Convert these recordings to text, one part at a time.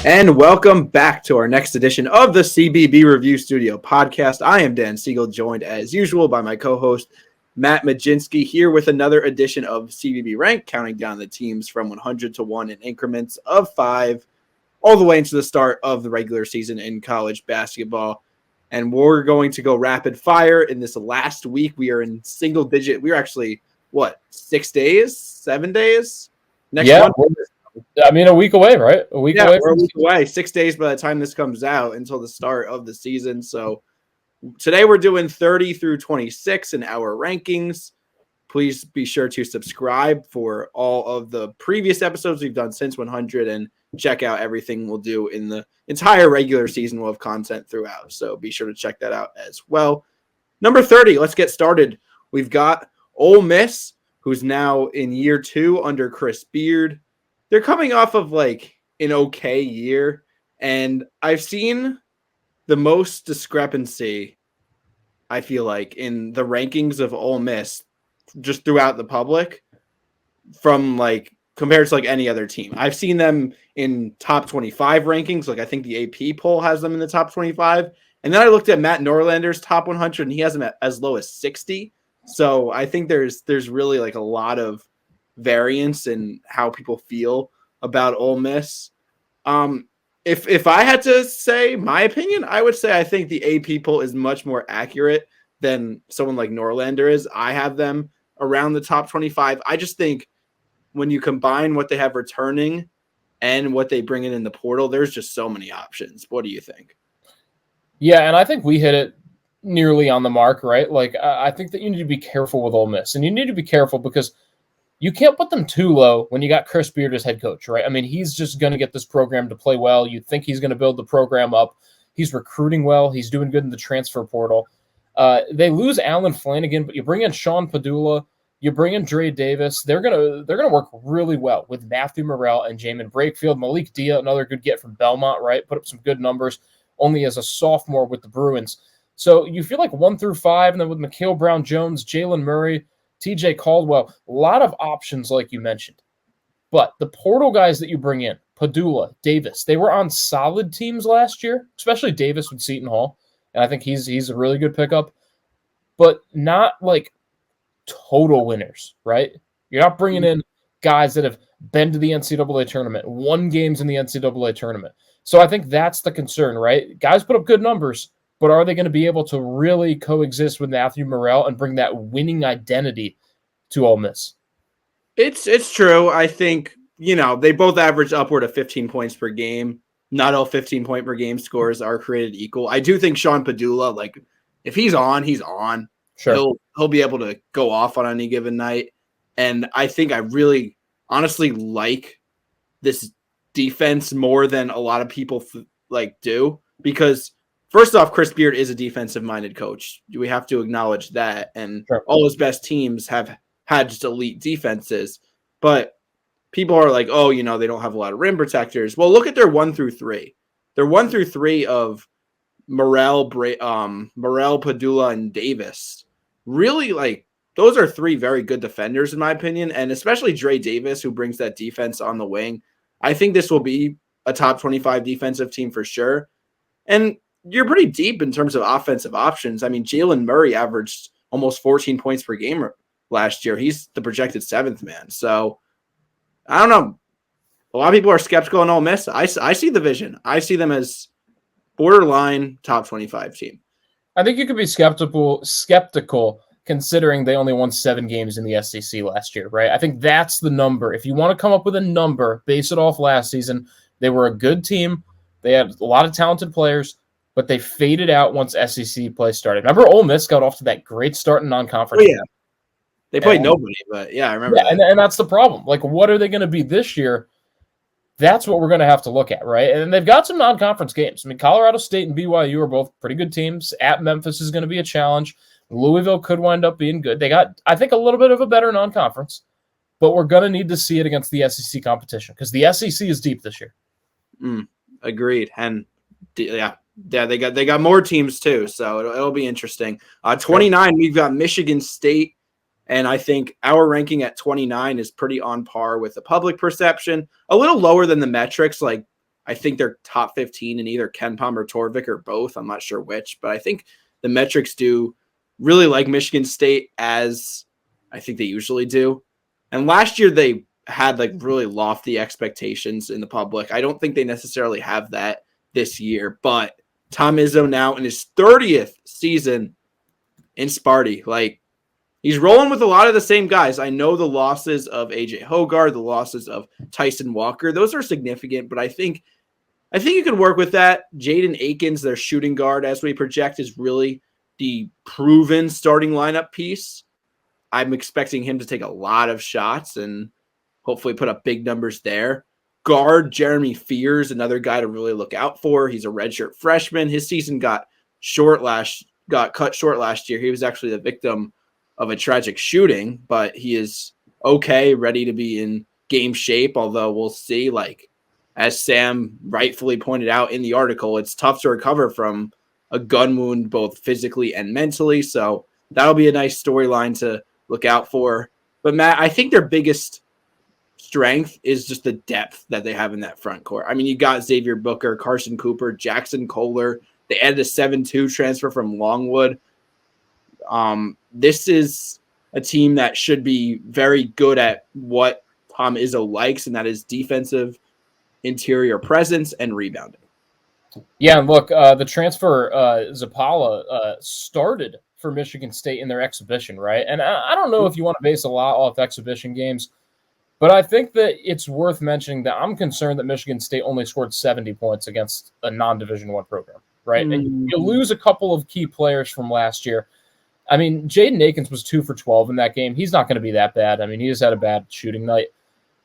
And welcome back to our next edition of the CBB Review Studio podcast. I am Dan Siegel, joined as usual by my co-host Mat Mlodzinski, here with another edition of CBB Rank, counting down the teams from 100 to 1 in increments of 5, all the way into the start of the regular season in college basketball. And we're going to go rapid fire in this last week. We are in single digit. We're actually, 6 days, 7 days? Next month. I mean, a week away, right? We're a week away. 6 days by the time this comes out until the start of the season. So today we're doing 30 through 26 in our rankings. Please be sure to subscribe for all of the previous episodes we've done since 100 and check out everything we'll do in the entire regular season. We'll have content throughout. So be sure to check that out as well. Number 30, let's get started. We've got Ole Miss, who's now in year 2 under Chris Beard. They're coming off of an okay year, and I've seen the most discrepancy, I feel like, in the rankings of Ole Miss just throughout the public from compared to any other team. I've seen them in top 25 rankings. I think the AP poll has them in the top 25. And then I looked at Matt Norlander's top 100 and he has them at as low as 60. So I think there's really a lot of variance in how people feel about Ole Miss. If I had to say my opinion, I would say I think the AP poll is much more accurate than someone like Norlander is. I have them around the top 25. I just think when you combine what they have returning and what they bring in the portal, there's just so many options. What do you think? Yeah, and I think we hit it nearly on the mark, right? I think that you need to be careful with Ole Miss, and you need to be careful because you can't put them too low when you got Chris Beard as head coach, right? I mean, he's just going to get this program to play well. You think he's going to build the program up. He's recruiting well. He's doing good in the transfer portal. They lose Alan Flanagan, but you bring in Sean Padula. You bring in Dre Davis. They're gonna work really well with Matthew Morrell and Jamin Brakefield. Malik Dia, another good get from Belmont, right? Put up some good numbers, only as a sophomore with the Bruins. So you feel like 1 through 5, and then with Mikhail Brown-Jones, Jalen Murray, TJ Caldwell, a lot of options like you mentioned. But the portal guys that you bring in, Padula, Davis, they were on solid teams last year, especially Davis with Seton Hall. And I think he's a really good pickup. But not total winners, right? You're not bringing in guys that have been to the NCAA tournament, won games in the NCAA tournament. So I think that's the concern, right? Guys put up good numbers, but are they going to be able to really coexist with Matthew Morrell and bring that winning identity to Ole Miss? It's true. I think, they both average upward of 15 points per game. Not all 15-point per game scores are created equal. I do think Sean Padula, if he's on, he's on. Sure. He'll be able to go off on any given night. And I think I really honestly like this defense more than a lot of people do, because first off, Chris Beard is a defensive-minded coach. We have to acknowledge that. And Sure. All his best teams have had just elite defenses. But people are like, oh, they don't have a lot of rim protectors. Well, look at their 1 through 3. Their 1 through 3 of Morrell, Padula, and Davis. Really, those are 3 very good defenders, in my opinion. And especially Dre Davis, who brings that defense on the wing. I think this will be a top 25 defensive team for sure. And you're pretty deep in terms of offensive options. I mean, Jalen Murray averaged almost 14 points per game last year. He's the projected 7th man. So, I don't know. A lot of people are skeptical on Ole Miss. I see the vision. I see them as borderline top 25 team. I think you could be skeptical considering they only won 7 games in the SEC last year, right? I think that's the number. If you want to come up with a number, base it off last season. They were a good team. They had a lot of talented players, but they faded out once SEC play started. Remember, Ole Miss got off to that great start in non-conference. Oh, yeah. They played nobody, but yeah, I remember that. And that's the problem. What are they going to be this year? That's what we're going to have to look at, right? And they've got some non-conference games. I mean, Colorado State and BYU are both pretty good teams. At Memphis is going to be a challenge. Louisville could wind up being good. They got, I think, a little bit of a better non-conference, but we're going to need to see it against the SEC competition because the SEC is deep this year. Agreed. And yeah, they got more teams too, so it'll be interesting. 29, we've got Michigan State, and I think our ranking at 29 is pretty on par with the public perception. A little lower than the metrics. I think they're top 15 in either KenPom or Torvik or both. I'm not sure which, but I think the metrics do really like Michigan State, as I think they usually do. And last year they had like really lofty expectations in the public. I don't think they necessarily have that this year, but Tom Izzo now in his 30th season in Sparty, like he's rolling with a lot of the same guys. I know the losses of AJ Hogarth, the losses of Tyson Walker, those are significant, but I think you can work with that. Jaden Akins, their shooting guard, as we project, is really the proven starting lineup piece. I'm expecting him to take a lot of shots and hopefully put up big numbers there. Guard Jeremy Fears, another guy to really look out for. He's a redshirt freshman. His season got cut short last year. He was actually the victim of a tragic shooting, but he is okay, ready to be in game shape, although we'll see. Like, as Sam rightfully pointed out in the article, it's tough to recover from a gun wound both physically and mentally, so that'll be a nice storyline to look out for. But Matt, I think their biggest strength is just the depth that they have in that front court. I mean, you got Xavier Booker, Carson Cooper, Jackson Kohler. They added a 7-2 transfer from Longwood. This is a team that should be very good at what Tom Izzo likes, and that is defensive interior presence and rebounding. Yeah, and look, the transfer Zapala started for Michigan State in their exhibition, right? And I don't know if you want to base a lot off exhibition games, but I think that it's worth mentioning that I'm concerned that Michigan State only scored 70 points against a non-Division I program, right? And you lose a couple of key players from last year. I mean, Jaden Akins was 2 for 12 in that game. He's not going to be that bad. I mean, he just had a bad shooting night.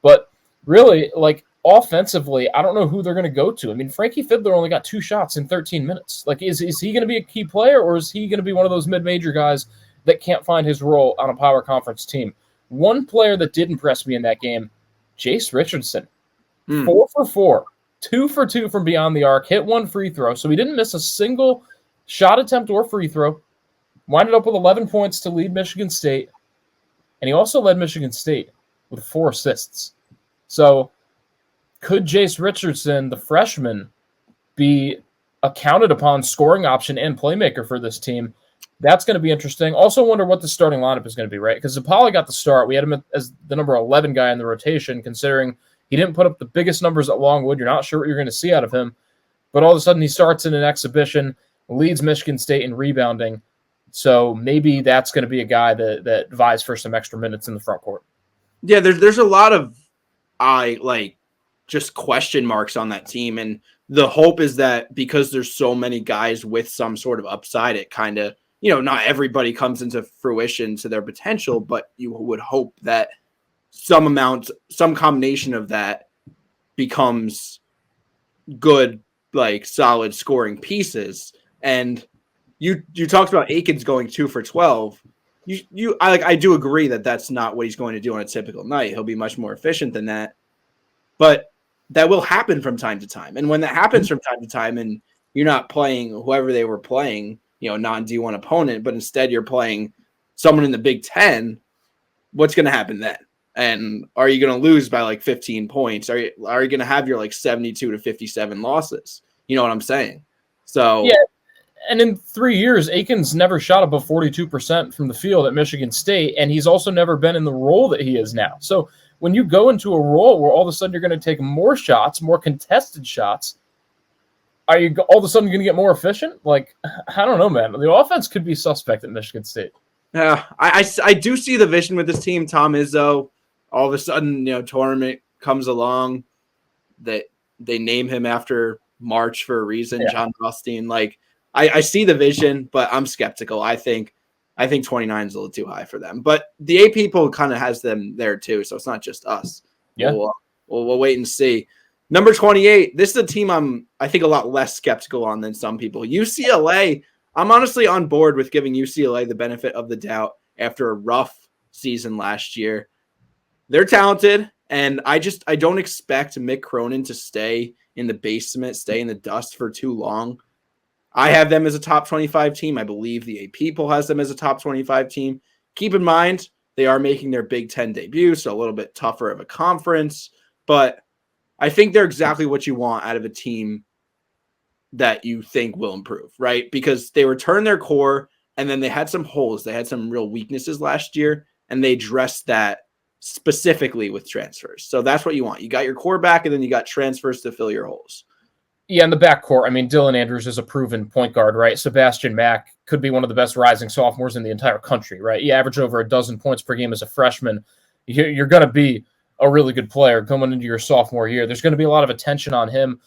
But really, like, offensively, I don't know who they're going to go to. I mean, Frankie Fiddler only got 2 shots in 13 minutes. Like, is he going to be a key player, or is he going to be one of those mid-major guys that can't find his role on a power conference team? One player that did impress me in that game, Jace Richardson. 4 for 4, 2 for 2 from beyond the arc, hit 1 free throw. So he didn't miss a single shot attempt or free throw. Winded up with 11 points to lead Michigan State. And he also led Michigan State with 4 assists. So could Jace Richardson, the freshman, be a counted upon scoring option and playmaker for this team? That's going to be interesting. Also wonder what the starting lineup is going to be, right? Because Zapala got the start. We had him as the number 11 guy in the rotation, considering he didn't put up the biggest numbers at Longwood. You're not sure what you're going to see out of him. But all of a sudden he starts in an exhibition, leads Michigan State in rebounding. So maybe that's going to be a guy that vies for some extra minutes in the front court. Yeah, there's a lot of just question marks on that team. And the hope is that because there's so many guys with some sort of upside, it kind of, not everybody comes into fruition to their potential, but you would hope that some combination of that becomes good, like solid scoring pieces. And you talked about Akins going 2 for 12. I do agree that that's not what he's going to do on a typical night. He'll be much more efficient than that, but that will happen from time to time. And when that happens from time to time, and you're not playing whoever they were playing, non-D1 opponent, but instead you're playing someone in the Big Ten, what's going to happen then? And are you going to lose by like 15 points? Are you going to have your 72 to 57 losses? You know what I'm saying? So yeah. And in 3 years, Akins never shot above 42% from the field at Michigan State, and he's also never been in the role that he is now. So when you go into a role where all of a sudden you're going to take more shots, more contested shots, are you all of a sudden going to get more efficient? Like, I don't know, man. The offense could be suspect at Michigan State. Yeah, I do see the vision with this team. Tom Izzo, all of a sudden, tournament comes along that they name him after March for a reason, yeah. John Rothstein. Like, I see the vision, but I'm skeptical. I think 29 is a little too high for them. But the AP poll kind of has them there too, so it's not just us. Yeah, we'll wait and see. Number 28. This is a team I think a lot less skeptical on than some people. UCLA. I'm honestly on board with giving UCLA the benefit of the doubt after a rough season last year. They're talented, and I don't expect Mick Cronin to stay in the basement, stay in the dust for too long. I have them as a top 25 team. I believe the AP poll has them as a top 25 team. Keep in mind, they are making their Big Ten debut, so a little bit tougher of a conference. But I think they're exactly what you want out of a team that you think will improve, right? Because they returned their core and then they had some holes. They had some real weaknesses last year and they addressed that specifically with transfers. So that's what you want. You got your core back and then you got transfers to fill your holes. Yeah, in the backcourt, I mean, Dylan Andrews is a proven point guard, right? Sebastian Mack could be one of the best rising sophomores in the entire country, right? He averaged over a dozen points per game as a freshman. You're going to be a really good player coming into your sophomore year. There's going to be a lot of attention on him.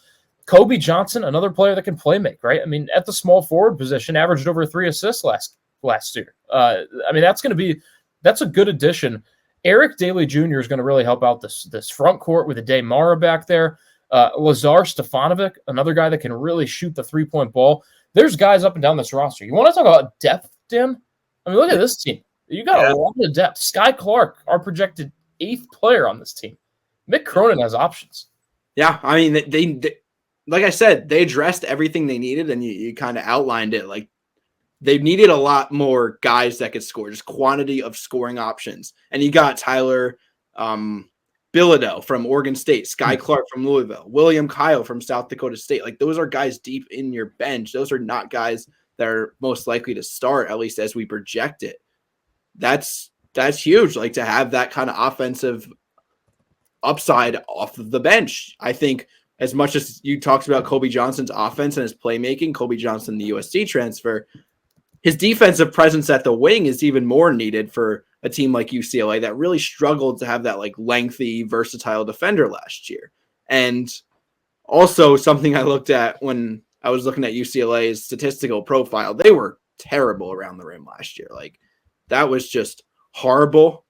Kobe Johnson, another player that can play make, right? I mean, at the small forward position, averaged over 3 assists last year. I mean, that's a good addition. Eric Daly Jr. is going to really help out this front court with Ade Mara back there. Lazar Stefanovic, another guy that can really shoot the three-point ball. There's guys up and down this roster. You want to talk about depth, Dan? I mean, look at this team. You got a lot of depth. Sky Clark, our projected 8th player on this team. Mick Cronin has options. Yeah, I mean, they like I said, they addressed everything they needed, and you kind of outlined it. Like, they needed a lot more guys that could score, just quantity of scoring options. And you got Tyler Bilodeau from Oregon State, Sky Clark from Louisville, William Kyle from South Dakota State. Like, those are guys deep in your bench. Those are not guys that are most likely to start, at least as we project it. That's huge, like, to have that kind of offensive upside off of the bench. I think as much as you talked about Kobe Johnson's offense and his playmaking, Kobe Johnson, the USC transfer, his defensive presence at the wing is even more needed for a team like UCLA that really struggled to have that like lengthy, versatile defender last year. And also something I looked at when I was looking at UCLA's statistical profile, they were terrible around the rim last year. Like, that was just horrible.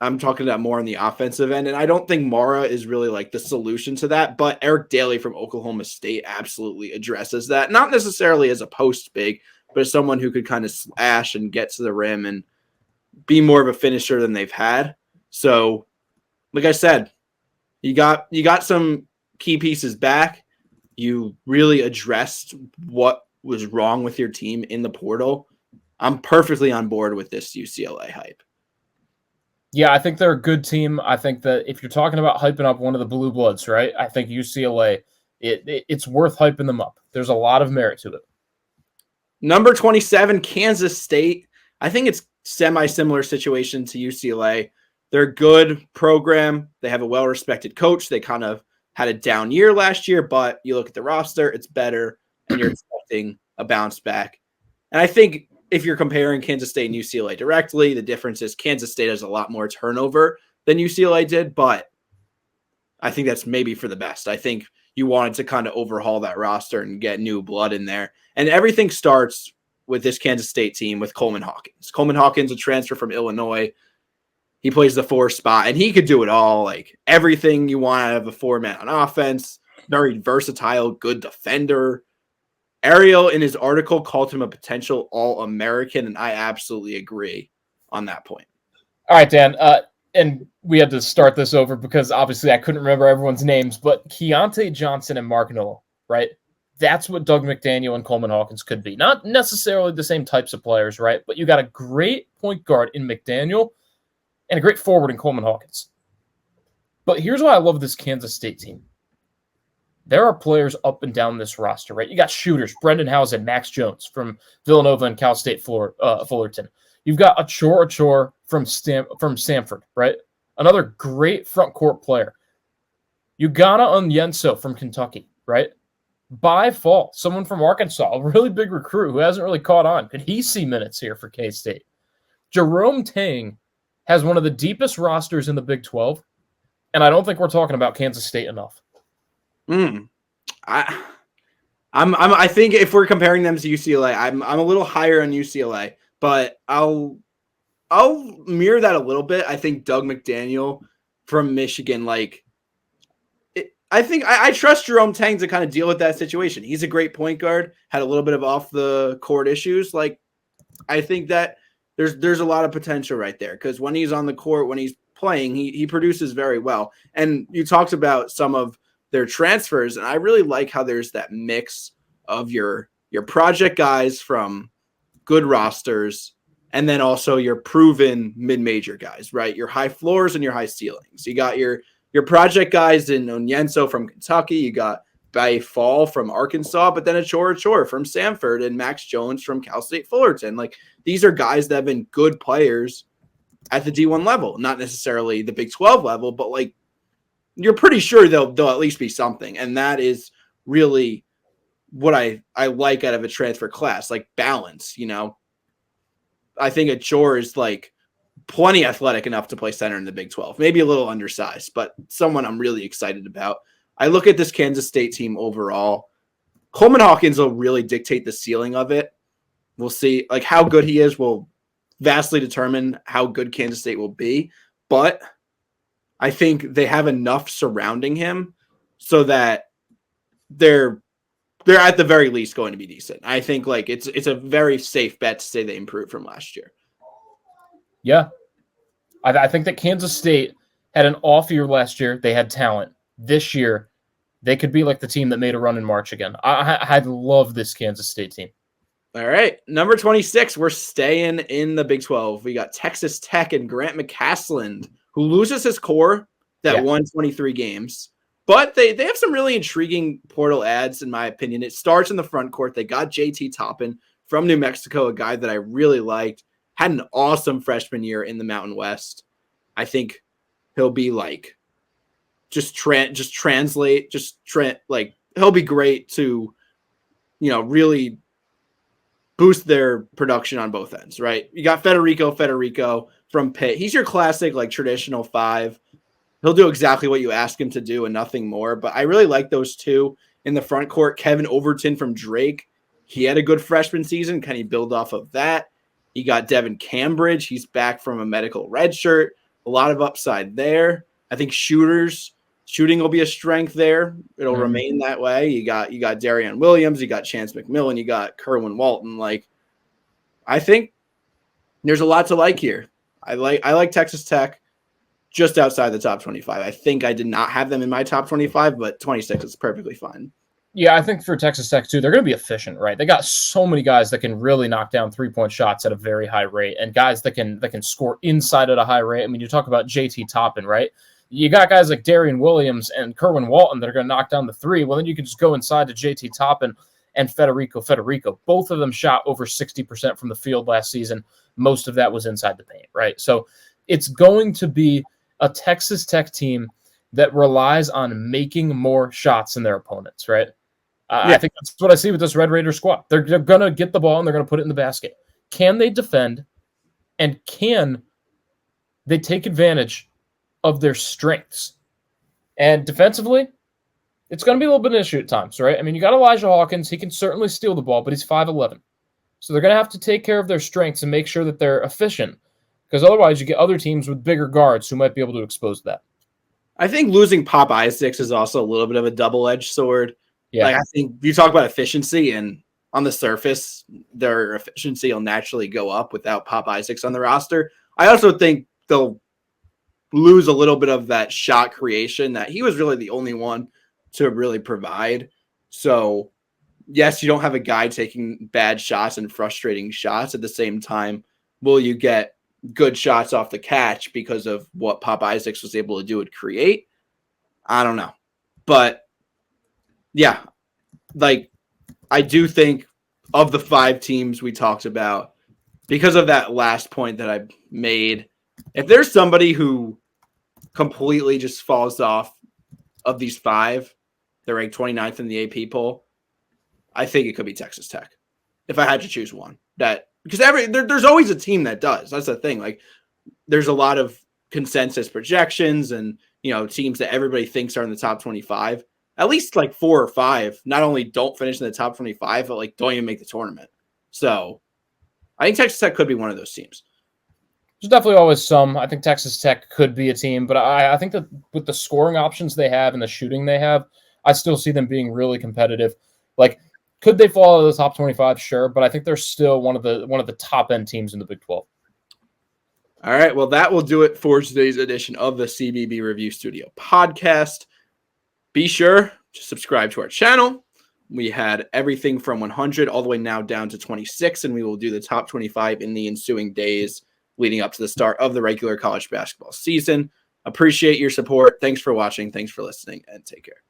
I'm talking about more on the offensive end, and I don't think Mara is really like the solution to that, but Eric Daly from Oklahoma State absolutely addresses that. Not necessarily as a post big, but as someone who could kind of slash and get to the rim and be more of a finisher than they've had. So, like I said, you got some key pieces back. You really addressed what was wrong with your team in the portal. I'm perfectly on board with this UCLA hype. Yeah, I think they're a good team. I think that if you're talking about hyping up one of the blue bloods, right, I think UCLA, it's worth hyping them up. There's a lot of merit to it. Number 27, Kansas State. I think it's semi-similar situation to UCLA. They're a good program. They have a well-respected coach. They kind of had a down year last year, but you look at the roster, it's better, and you're expecting a bounce back. And I think if you're comparing Kansas State and UCLA directly, the difference is Kansas State has a lot more turnover than UCLA did, but I think that's maybe for the best. I think you wanted to kind of overhaul that roster and get new blood in there. And everything starts with this Kansas State team with Coleman Hawkins. Coleman Hawkins, a transfer from Illinois. He plays the 4 spot, and he could do it all. Like, everything you want out of a 4-man on offense. Very versatile, good defender. Ariel, in his article, called him a potential All-American, and I absolutely agree on that point. All right, Dan. And we had to start this over because obviously I couldn't remember everyone's names, but Keontae Johnson and Mark Noel, right? That's what Doug McDaniel and Coleman Hawkins could be. Not necessarily the same types of players, right? But you got a great point guard in McDaniel and a great forward in Coleman Hawkins. But here's why I love this Kansas State team. There are players up and down this roster, right? You got shooters, Brendan Housen, Max Jones from Villanova and Cal State Fullerton. You've got Achor from Samford, right? Another great front court player. Ugana Onyenso from Kentucky, right? By fall, someone from Arkansas, a really big recruit who hasn't really caught on. Could he see minutes here for K-State? Jerome Tang has one of the deepest rosters in the Big 12, and I don't think we're talking about Kansas State enough. I think if we're comparing them to UCLA, I'm a little higher on UCLA, but I'll mirror that a little bit. I think Doug McDaniel from Michigan, I trust Jerome Tang to kind of deal with that situation. He's a great point guard, had a little bit of off the court issues. I think that there's a lot of potential right there because when he's on the court, when he's playing, he produces very well. And you talked about some of their transfers, and I really like how there's that mix of your project guys from good rosters and then also your proven mid-major guys, right? Your high floors and your high ceilings. You got your your project guys in Onyenso from Kentucky. You got Bay Fall from Arkansas, but then Chor from Samford and Max Jones from Cal State Fullerton. Like, these are guys that have been good players at the D1 level, not necessarily the Big 12 level, but like, you're pretty sure they'll at least be something. And that is really what I like out of a transfer class, like balance, you know. I think Chor is like plenty athletic enough to play center in the Big 12, maybe a little undersized, but someone I'm really excited about. I look at this Kansas State team overall. Coleman Hawkins will really dictate the ceiling of it. We'll see. Like, how good he is will vastly determine how good Kansas State will be. But I think they have enough surrounding him so that they're at the very least going to be decent. I think like it's a very safe bet to say they improved from last year. Yeah. I think that Kansas State had an off year last year. They had talent. This year, they could be like the team that made a run in March again. I love this Kansas State team. All right. Number 26, we're staying in the Big 12. We got Texas Tech and Grant McCasland, who loses his core that won 23 games. But they have some really intriguing portal ads, in my opinion. It starts in the front court. They got JT Toppin from New Mexico, a guy that I really liked. Had an awesome freshman year in the Mountain West. I think he'll be like he'll be great to, you know, really boost their production on both ends, right? You got Federico from Pitt. He's your classic, like, traditional five. He'll do exactly what you ask him to do and nothing more. But I really like those two in the front court. Kevin Overton from Drake. He had a good freshman season. Can he build off of that? You got Devin Cambridge. He's back from a medical redshirt. A lot of upside there. I think shooting will be a strength there. It'll remain that way. You got Darian Williams. You got Chance McMillan. You got Kerwin Walton. Like, I think there's a lot to like here. I like Texas Tech. Just outside the top 25. I think I did not have them in my top 25, but 26 is perfectly fine. Yeah, I think for Texas Tech, too, they're going to be efficient, right? They got so many guys that can really knock down three-point shots at a very high rate and guys that can score inside at a high rate. I mean, you talk about JT Toppin, right? You got guys like Darian Williams and Kerwin Walton that are going to knock down the three. Well, then you can just go inside to JT Toppin and Federico. Both of them shot over 60% from the field last season. Most of that was inside the paint, right? So it's going to be a Texas Tech team that relies on making more shots than their opponents, right? I think that's what I see with this Red Raider squad. They're going to get the ball and they're going to put it in the basket. Can they defend, and can they take advantage of their strengths? And defensively, it's going to be a little bit of an issue at times, right? I mean, you got Elijah Hawkins. He can certainly steal the ball, but he's 5'11". So they're going to have to take care of their strengths and make sure that they're efficient, because otherwise you get other teams with bigger guards who might be able to expose that. I think losing Pop Isaacs is also a little bit of a double-edged sword. Yeah. Like, I think you talk about efficiency, and on the surface, their efficiency will naturally go up without Pop Isaacs on the roster. I also think they'll lose a little bit of that shot creation that he was really the only one to really provide. So, yes, you don't have a guy taking bad shots and frustrating shots. At the same time, will you get good shots off the catch because of what Pop Isaacs was able to do and create? I don't know. But yeah, like, I do think of the five teams we talked about, because of that last point that I made, if there's somebody who completely just falls off of these five, they're ranked 29th in the AP poll, I think it could be Texas Tech. If I had to choose one, because there's always a team that does. That's the thing. Like, there's a lot of consensus projections and, you know, teams that everybody thinks are in the top 25. At least like 4 or 5 not only don't finish in the top 25, but like don't even make the tournament. So I think Texas Tech could be one of those teams. There's definitely always some. I think Texas Tech could be a team, but I think that with the scoring options they have and the shooting they have, I still see them being really competitive. Like, could they fall out of the top 25? Sure, but I think they're still one of the top end teams in the Big 12. All right, well, that will do it for today's edition of the CBB Review Studio podcast. Be sure to subscribe to our channel. We had everything from 100 all the way now down to 26, and we will do the top 25 in the ensuing days leading up to the start of the regular college basketball season. Appreciate your support. Thanks for watching. Thanks for listening, and take care.